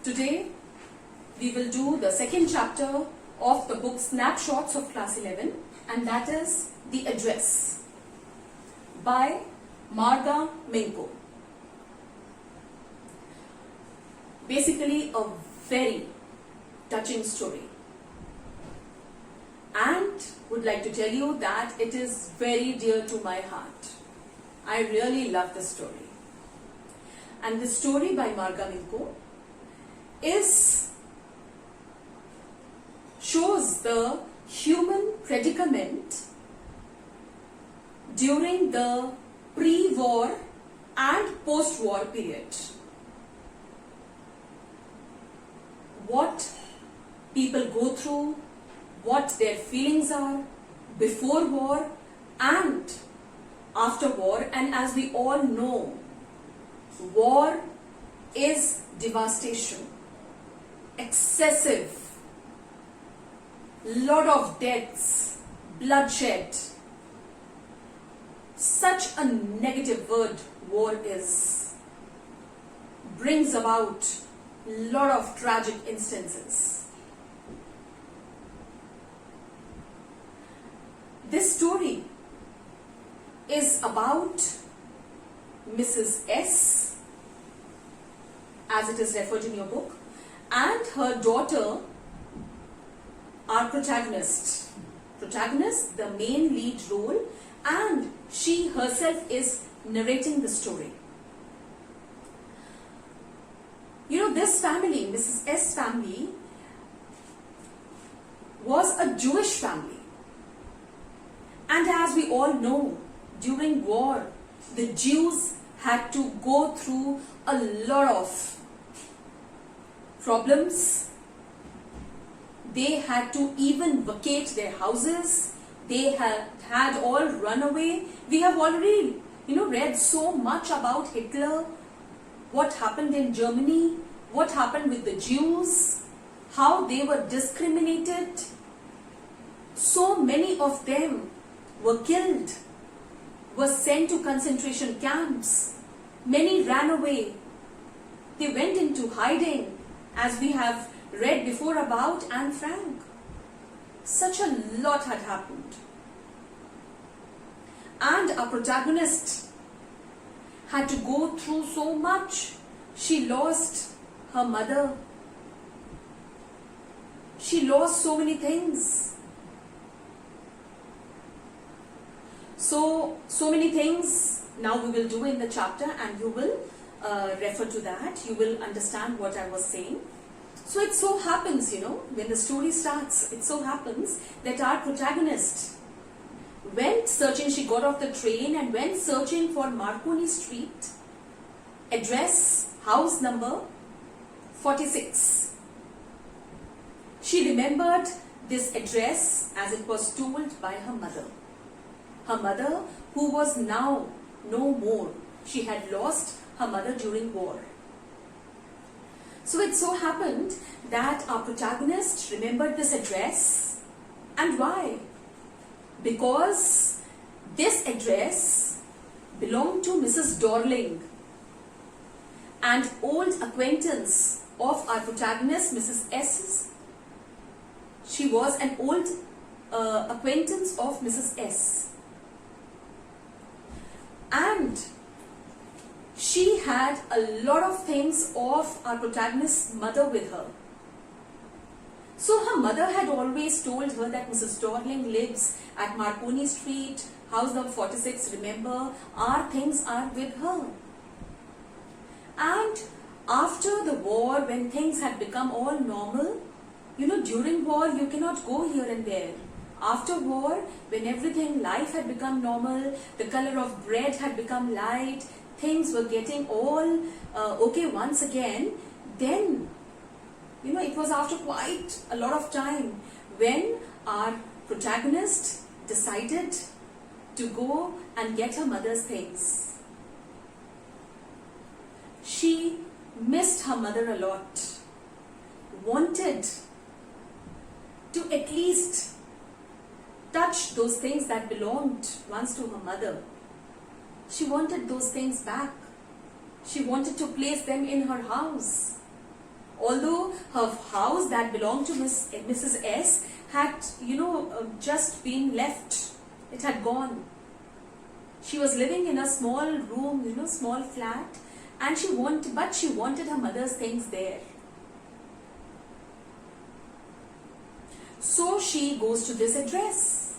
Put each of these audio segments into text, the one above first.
Today we will do the second chapter of the book Snapshots of Class 11, and that is The Address by Marga Minko. Basically a very touching story, and would like to tell you that it is very dear to my heart. I really love this story. And this story by Marga Minko shows the human predicament during the pre-war and post-war period. What people go through, what their feelings are before war and after war. And as we all know, war is devastation, excessive, lot of deaths, bloodshed. Such a negative word war is, brings about lot of tragic instances. This story is about Mrs. S, as it is referred in your book, and her daughter are protagonists, the main lead role, and she herself is narrating the story. You know, this family, Mrs. S family, was a Jewish family. And as we all know, during war, the Jews had to go through a lot of problems. They had to even vacate their houses. They had all run away. We have already, read so much about Hitler, what happened in Germany, what happened with the Jews, how they were discriminated. So many of them were killed, were sent to concentration camps. Many ran away. They went into hiding, as we have read before about Anne Frank. Such a lot had happened. And our protagonist had to go through so much. She lost her mother. She lost so many things. So many things now we will do in the chapter, and you will refer to that. You will understand what I was saying. So it so happens, when the story starts, it so happens that our protagonist went searching. She got off the train and went searching for Marconi Street, address, house number 46. She remembered this address as it was told by her mother. Her mother, who was now no more. She had lost her mother during war. So it so happened that our protagonist remembered this address. And why? Because this address belonged to Mrs. Dorling, an old acquaintance of our protagonist, Mrs. S. She was an old acquaintance of Mrs. S. And she had a lot of things of our protagonist's mother with her. So her mother had always told her that Mrs. Dorling lives at Marconi Street, house number 46. Remember, our things are with her. And after the war, when things had become all normal, during war you cannot go here and there. After war, when everything, life had become normal, the color of bread had become light, things were getting all okay once again, then, it was after quite a lot of time when our protagonist decided to go and get her mother's things. She missed her mother a lot, wanted to at least touch those things that belonged once to her mother. She wanted those things back. She wanted to place them in her house. Although her house that belonged to Mrs. S had, just been left. It had gone. She was living in a small room, small flat, and she wanted her mother's things there. So she goes to this address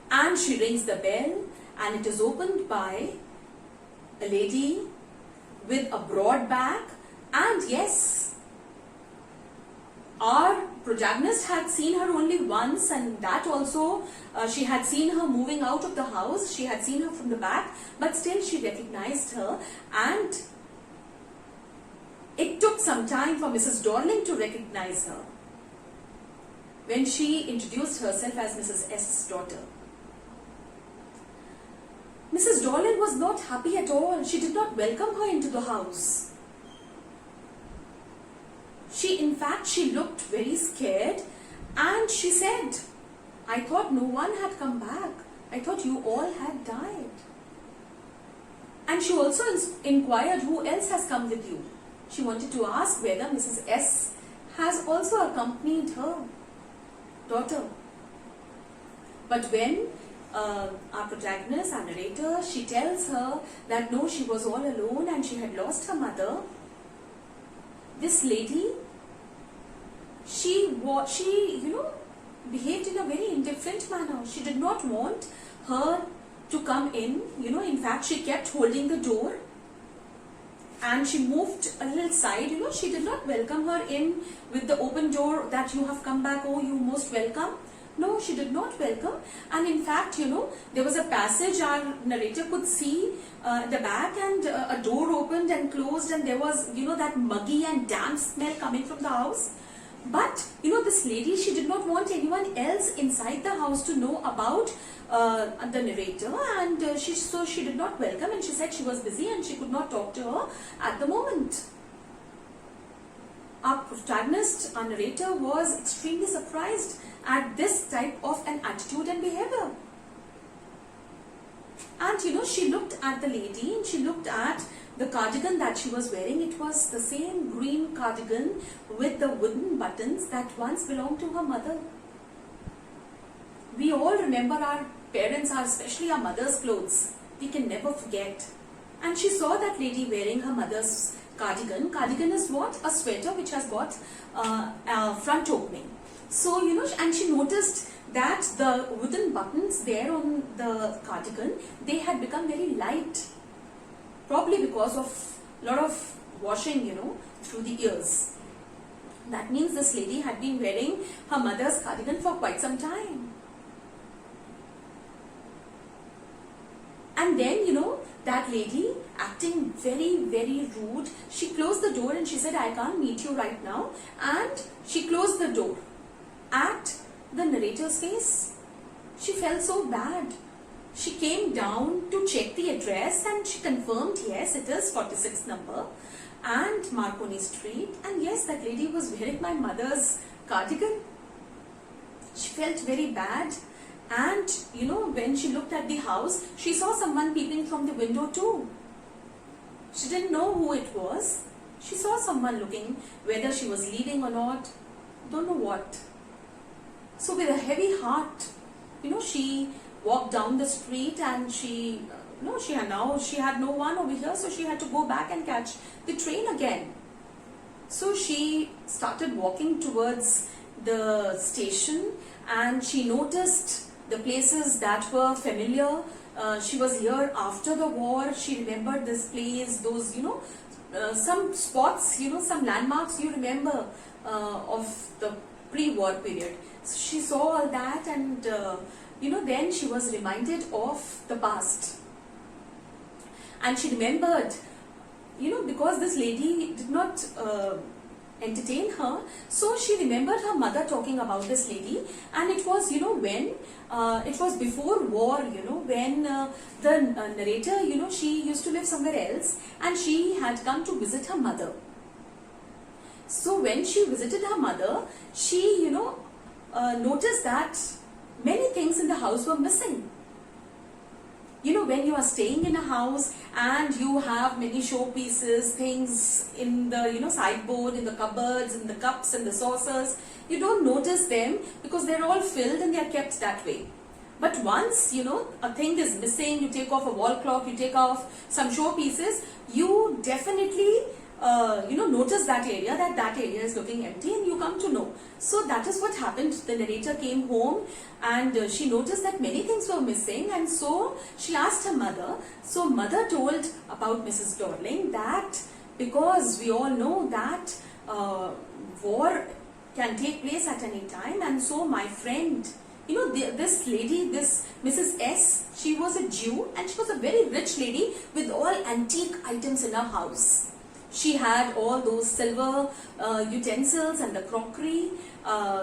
and she rings the bell, and it is opened by a lady with a broad back. And yes, our protagonist had seen her only once, and that also she had seen her moving out of the house. She had seen her from the back, but still she recognized her, and it took some time for Mrs. Dorling to recognize her when she introduced herself as Mrs. S.'s daughter. Mrs. Dorling was not happy at all. She did not welcome her into the house. In fact, she looked very scared, and she said, "I thought no one had come back. I thought you all had died." And she also inquired who else has come with you. She wanted to ask whether Mrs. S has also accompanied her daughter. But when our protagonist, our narrator, she tells her that no, she was all alone and she had lost her mother, this lady, she behaved in a very indifferent manner. She did not want her to come in. In fact, she kept holding the door, and she moved a little side. She did not welcome her in with the open door that you have come back, oh, you most welcome. No, she did not welcome. And in fact, there was a passage our narrator could see the back, and a door opened and closed, and there was, that muggy and damp smell coming from the house. But, this lady, she did not want anyone else inside the house to know about the narrator, and so she did not welcome, and she said she was busy and she could not talk to her at the moment. Our protagonist, our narrator, was extremely surprised at this type of an attitude and behavior. And she looked at the lady, and she looked at the cardigan that she was wearing. It was the same green cardigan with the wooden buttons that once belonged to her mother. We all remember our parents, especially our mother's clothes. We can never forget. And she saw that lady wearing her mother's cardigan. Cardigan is what? A sweater which has got a front opening. So, and she noticed that the wooden buttons there on the cardigan, they had become very light. Probably because of a lot of washing, through the years. That means this lady had been wearing her mother's cardigan for quite some time. And then, that lady, acting very, very rude, she closed the door and she said, "I can't meet you right now." And she closed the door at the narrator's face. She felt so bad. She came down to check the address, and she confirmed, yes, it is 46 number and Marconi Street. And yes, that lady was wearing my mother's cardigan. She felt very bad. And, when she looked at the house, she saw someone peeping from the window too. She didn't know who it was. She saw someone looking, whether she was leaving or not, don't know what. So with a heavy heart, she walked down the street, and she had no one over here, so she had to go back and catch the train again. So she started walking towards the station, and she noticed the places that were familiar. She was here after the war. She remembered this place, those, some spots, some landmarks you remember of the pre-war period. So she saw all that, and then she was reminded of the past. And she remembered, because this lady did not entertain her, so she remembered her mother talking about this lady. And it was, when it was before war, when the narrator, she used to live somewhere else, and she had come to visit her mother. So when she visited her mother, she, noticed that many things in the house were missing. You know, when you are staying in a house and you have many showpieces, things in the, sideboard, in the cupboards, in the cups and the saucers, you don't notice them because they're all filled and they're kept that way. But once, a thing is missing, you take off a wall clock, you take off some showpieces, you definitely, notice that area is looking empty, and you come to know. So that is what happened. The narrator came home and she noticed that many things were missing, and so she asked her mother. So mother told about Mrs. Dorling that because we all know that war can take place at any time, and so my friend, this lady, this Mrs. S, she was a Jew and she was a very rich lady with all antique items in her house. She had all those silver utensils and the crockery,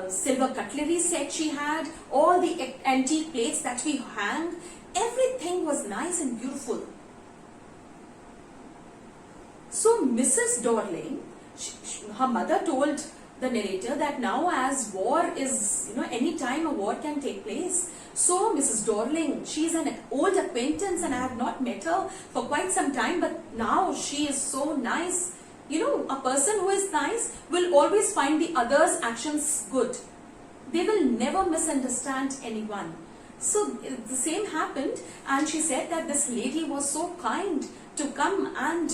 silver cutlery set she had, all the antique plates that we hang. Everything was nice and beautiful. So Mrs. Dorling, her mother told the narrator that now as war is, any time a war can take place. So Mrs. Dorling, she is an old acquaintance and I have not met her for quite some time, but now she is so nice. A person who is nice will always find the other's actions good. They will never misunderstand anyone. So the same happened, and she said that this lady was so kind to come, and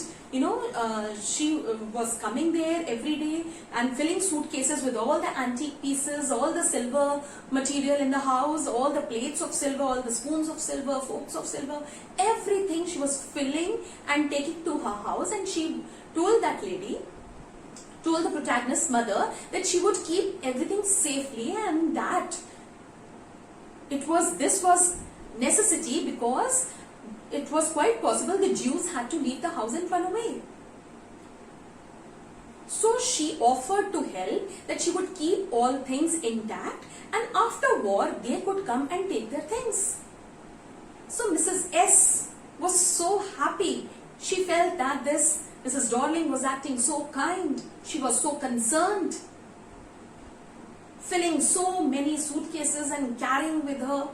she was coming there every day and filling suitcases with all the antique pieces, all the silver material in the house, all the plates of silver, all the spoons of silver, forks of silver, everything she was filling and taking to her house. And she told the protagonist's mother that she would keep everything safely, and that this was necessity because it was quite possible the Jews had to leave the house and run away. So she offered to help, that she would keep all things intact, and after war they could come and take their things. So Mrs. S was so happy. She felt that this Mrs. Dorling was acting so kind. She was so concerned, filling so many suitcases and carrying with her.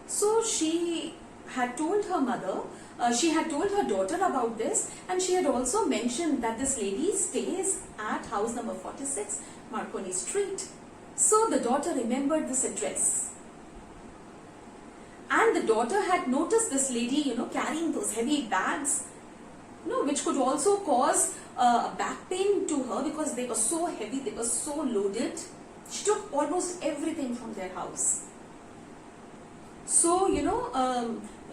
So she had told her mother, she had told her daughter about this, and she had also mentioned that this lady stays at house number 46, Marconi Street. So the daughter remembered this address. And the daughter had noticed this lady, carrying those heavy bags, which could also cause a back pain to her because they were so heavy, they were so loaded. She took almost everything from their house. So,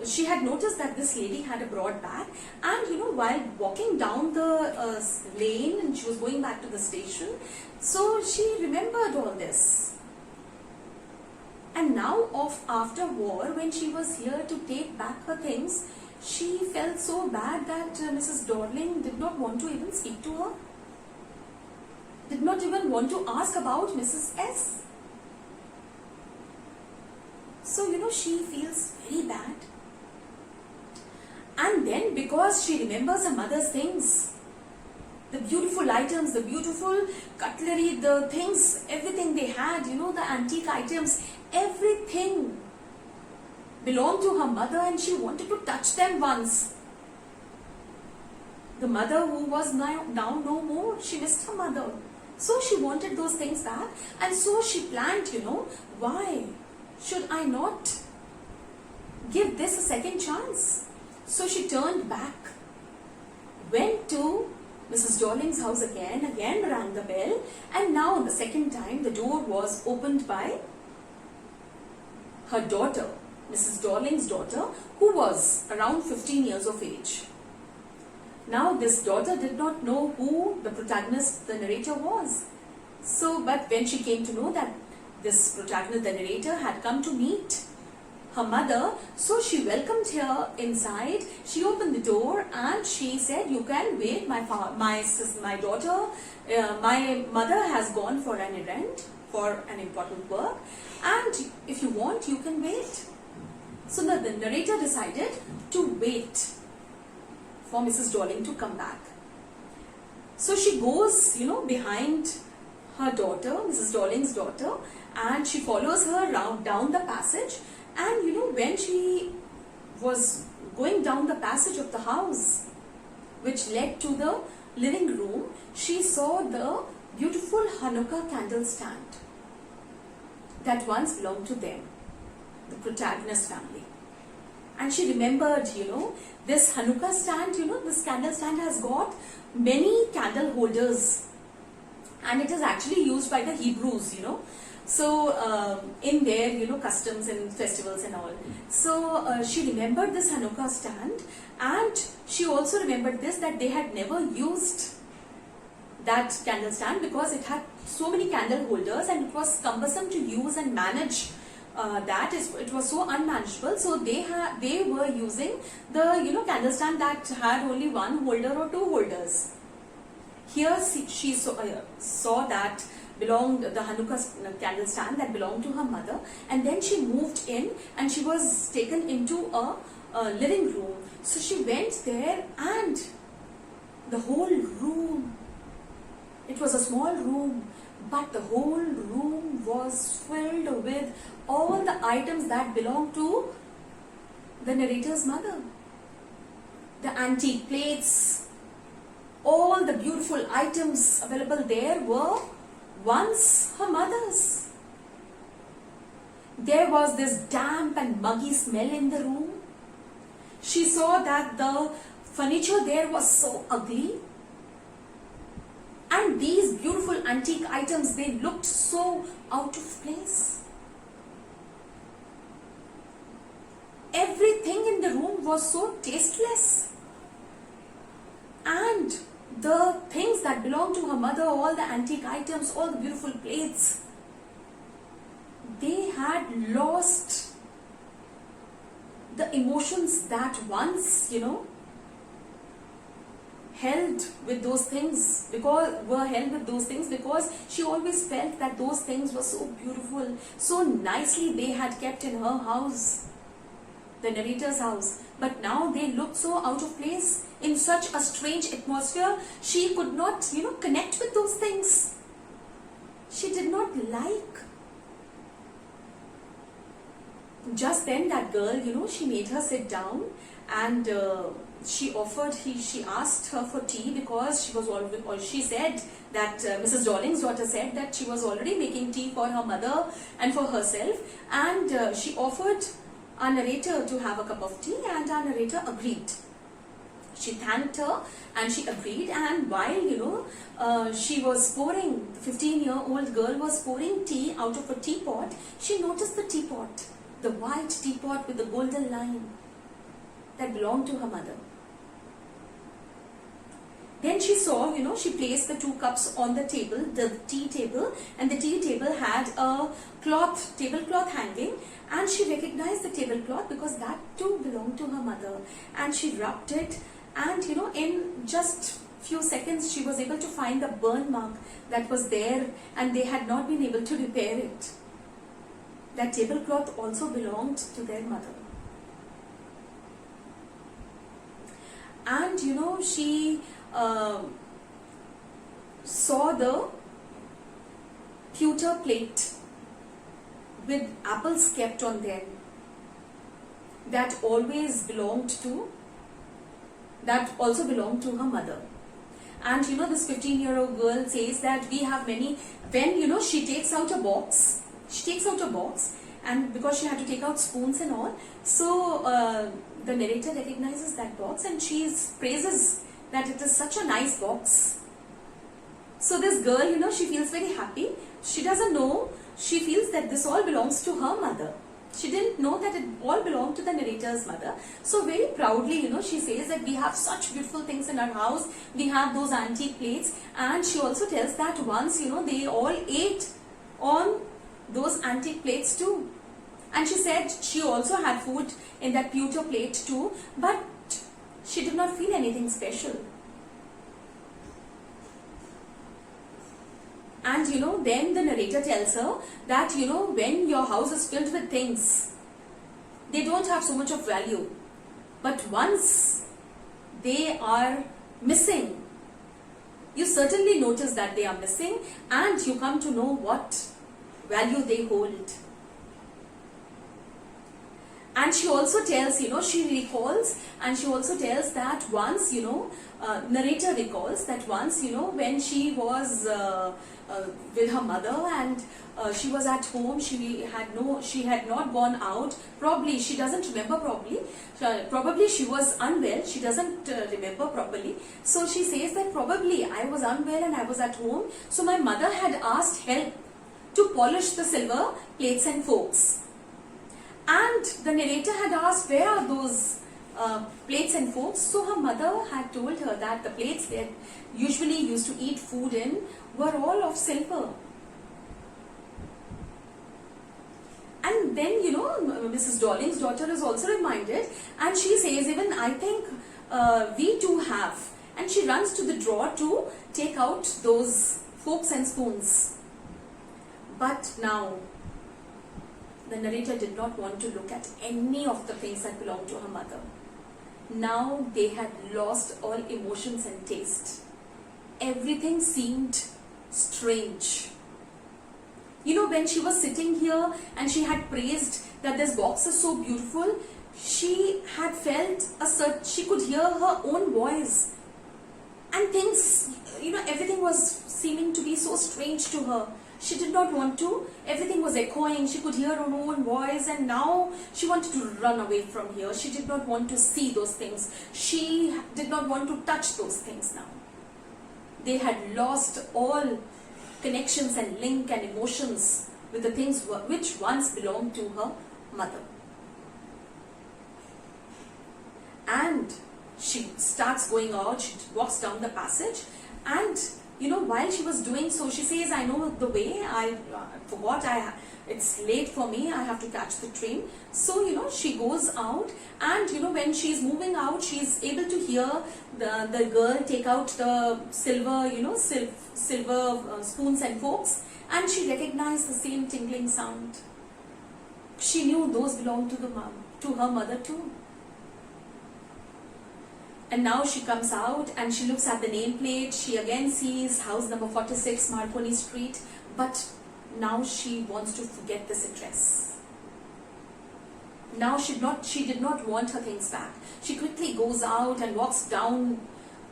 she had noticed that this lady had a broad bag, and while walking down the lane and she was going back to the station, so she remembered all this. And now after war, when she was here to take back her things, she felt so bad that Mrs. Dorling did not want to even speak to her, did not even want to ask about Mrs. S. So, she feels very bad. And then because she remembers her mother's things, the beautiful items, the beautiful cutlery, the things, everything they had, the antique items, everything belonged to her mother, and she wanted to touch them once. The mother who was now no more, she missed her mother. So she wanted those things back, and so she planned, why should I not give this a second chance? So she turned back, went to Mrs. Dorling's house again rang the bell, and now the second time the door was opened by her daughter, Mrs. Dorling's daughter, who was around 15 years of age. Now this daughter did not know who the protagonist, the narrator, was. So, but when she came to know that this protagonist, the narrator, had come to meet her mother, so she welcomed her inside. She opened the door and she said, "You can wait, my daughter, my mother has gone for an errand, for an important work, and if you want, you can wait." So the narrator decided to wait for Mrs. Dorling to come back. So she goes, behind her daughter, Mrs. Dorling's daughter, and she follows her down the passage. And when she was going down the passage of the house which led to the living room, she saw the beautiful Hanukkah candle stand that once belonged to them, the protagonist family. And she remembered, this Hanukkah stand, this candle stand has got many candle holders, and it is actually used by the Hebrews, So in their, customs and festivals and all. So she remembered this Hanukkah stand, and she also remembered this, that they had never used that candle stand because it had so many candle holders and it was cumbersome to use and manage. It was so unmanageable. So they were using the candle stand that had only one holder or two holders. Here she saw that the Hanukkah candle stand that belonged to her mother, and then she moved in and she was taken into a living room. So she went there, and the whole room, it was a small room, but the whole room was filled with all the items that belonged to the narrator's mother. The antique plates, all the beautiful items available there were once her mother's. There was this damp and muggy smell in the room. She saw that the furniture there was so ugly. And these beautiful antique items, they looked so out of place. Everything in the room was so tasteless. And the things that belonged to her mother, all the antique items, all the beautiful plates, they had lost the emotions that once, held with those things, because she always felt that those things were so beautiful, so nicely they had kept in her house, the narrator's house. But now they looked so out of place in such a strange atmosphere. She could not, connect with those things. She did not like. Just then that girl, she made her sit down, and she asked her for tea, because she said that Mrs. Dolling's daughter said that she was already making tea for her mother and for herself, and she offered our narrator to have a cup of tea, and our narrator agreed. She thanked her and she agreed, and while she was pouring, the 15-year-old girl was pouring tea out of a teapot, she noticed the teapot, the white teapot with the golden line that belonged to her mother. Then she saw, she placed the two cups on the table, the tea table, and the tea table had a tablecloth hanging, and she recognized the tablecloth because that too belonged to her mother. And she rubbed it, and in just few seconds she was able to find the burn mark that was there, and they had not been able to repair it. That tablecloth also belonged to their mother. And she saw the pewter plate with apples kept on them that also belonged to her mother. And this 15-year-old girl says that we have many, when she takes out a box, and because she had to take out spoons and all, so the narrator recognizes that box, and she praises that it is such a nice box. So this girl, she feels very happy. She doesn't know, she feels that this all belongs to her mother. She didn't know that it all belonged to the narrator's mother. So very proudly, she says that we have such beautiful things in our house. We have those antique plates. And she also tells that once, they all ate on those antique plates too. And she said she also had food in that pewter plate too, but she did not feel anything special. And then the narrator tells her that when your house is filled with things, they don't have so much of value. But once they are missing, you certainly notice that they are missing, and you come to know what value they hold. And she also tells, she recalls, and she also tells that once, narrator recalls that once, when she was with her mother, and she was at home, she had not gone out. Probably she doesn't remember properly. Probably she was unwell. She doesn't remember properly. So she says that probably I was unwell and I was at home. So my mother had asked help to polish the silver plates and forks. And the narrator had asked, where are those plates and forks? So her mother had told her that the plates that usually used to eat food in were all of silver. And then, Mrs. Darling's daughter is also reminded, and she says, even I think we too have. And she runs to the drawer to take out those forks and spoons. But now, the narrator did not want to look at any of the things that belonged to her mother. Now they had lost all emotions and taste. Everything seemed strange. When she was sitting here and she had praised that this box is so beautiful, she had felt she could hear her own voice. And things, everything was seeming to be so strange to her. She did not want to. Everything was echoing. She could hear her own voice, and now she wanted to run away from here. She did not want to see those things. She did not want to touch those things now. They had lost all connections and link and emotions with the things which once belonged to her mother. And she starts going out. She walks down the passage, and while she was doing so, she says, I know the way, I forgot, it's late for me, I have to catch the train. So, she goes out, and, when she's moving out, she's able to hear the girl take out the silver, silver spoons and forks, and she recognized the same tingling sound. She knew those belonged to her mother too. And now she comes out and she looks at the nameplate. She again sees house number 46, Marconi Street. But now she wants to forget this address. Now she did not want her things back. She quickly goes out and walks down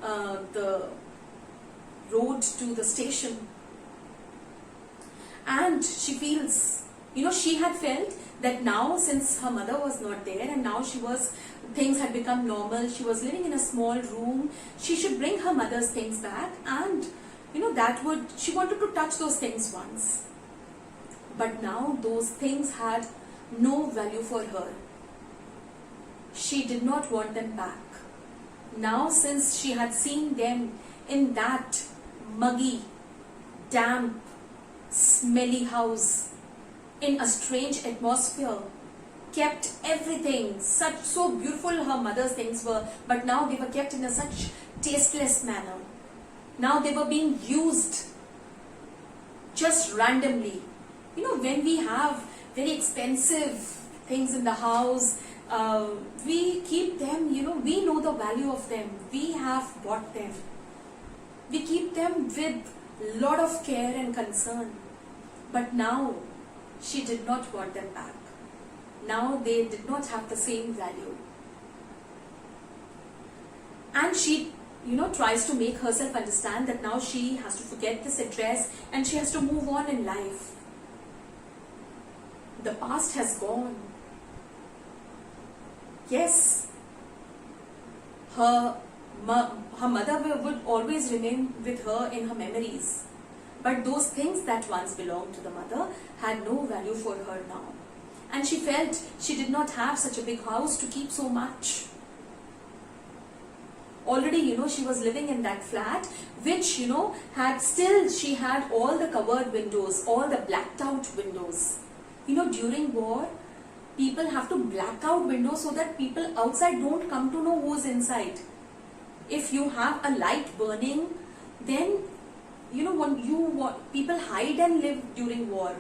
the road to the station. And she feels, she had felt that now, since her mother was not there, and now things had become normal, she was living in a small room, she should bring her mother's things back, and she wanted to touch those things once. But now those things had no value for her. She did not want them back. Now, since she had seen them in that muggy, damp, smelly house, in a strange atmosphere, kept everything so beautiful her mother's things were, but now they were kept in a such tasteless manner. Now they were being used just randomly. When we have very expensive things in the house, we keep them, we know the value of them, we have bought them, we keep them with a lot of care and concern. But now she did not want them back. Now they did not have the same value. And she, tries to make herself understand that now she has to forget this address and she has to move on in life. The past has gone. Yes, her mother would always remain with her in her memories. But those things that once belonged to the mother had no value for her now. And she felt she did not have such a big house to keep so much. Already, she was living in that flat, which, she had all the covered windows, all the blacked out windows. During war, people have to black out windows so that people outside don't come to know who's inside. If you have a light burning, then people hide and live during war.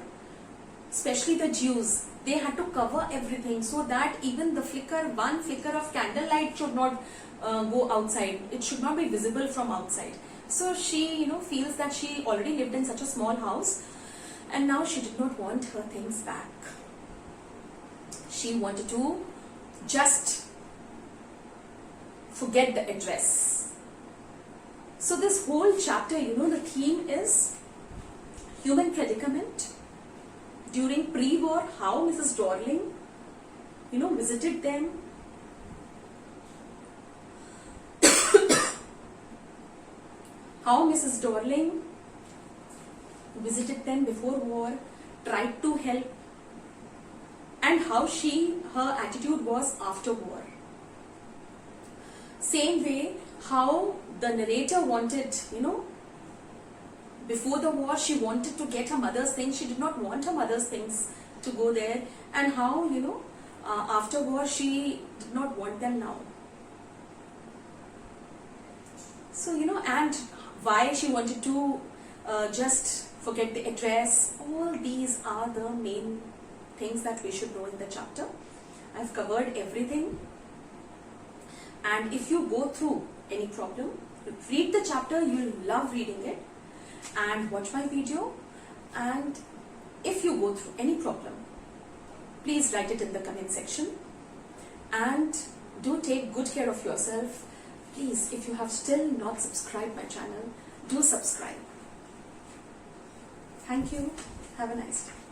Especially the Jews, they had to cover everything so that even one flicker of candlelight should not go outside. It should not be visible from outside. So she, feels that she already lived in such a small house, and now she did not want her things back. She wanted to just forget the address. So this whole chapter, the theme is human predicament during pre-war, how Mrs. Dorling, visited them. How Mrs. Dorling visited them before war, tried to help, and how her attitude was after war. Same way, how the narrator wanted, before the war she wanted to get her mother's things, she did not want her mother's things to go there, and how, after war she did not want them now. So, and why she wanted to just forget the address. All these are the main things that we should know in the chapter. I've covered everything. And if you go through any problem, read the chapter, you'll love reading it, and watch my video. And if you go through any problem, please write it in the comment section. And do take good care of yourself. Please, if you have still not subscribed my channel, do subscribe. Thank you. Have a nice day.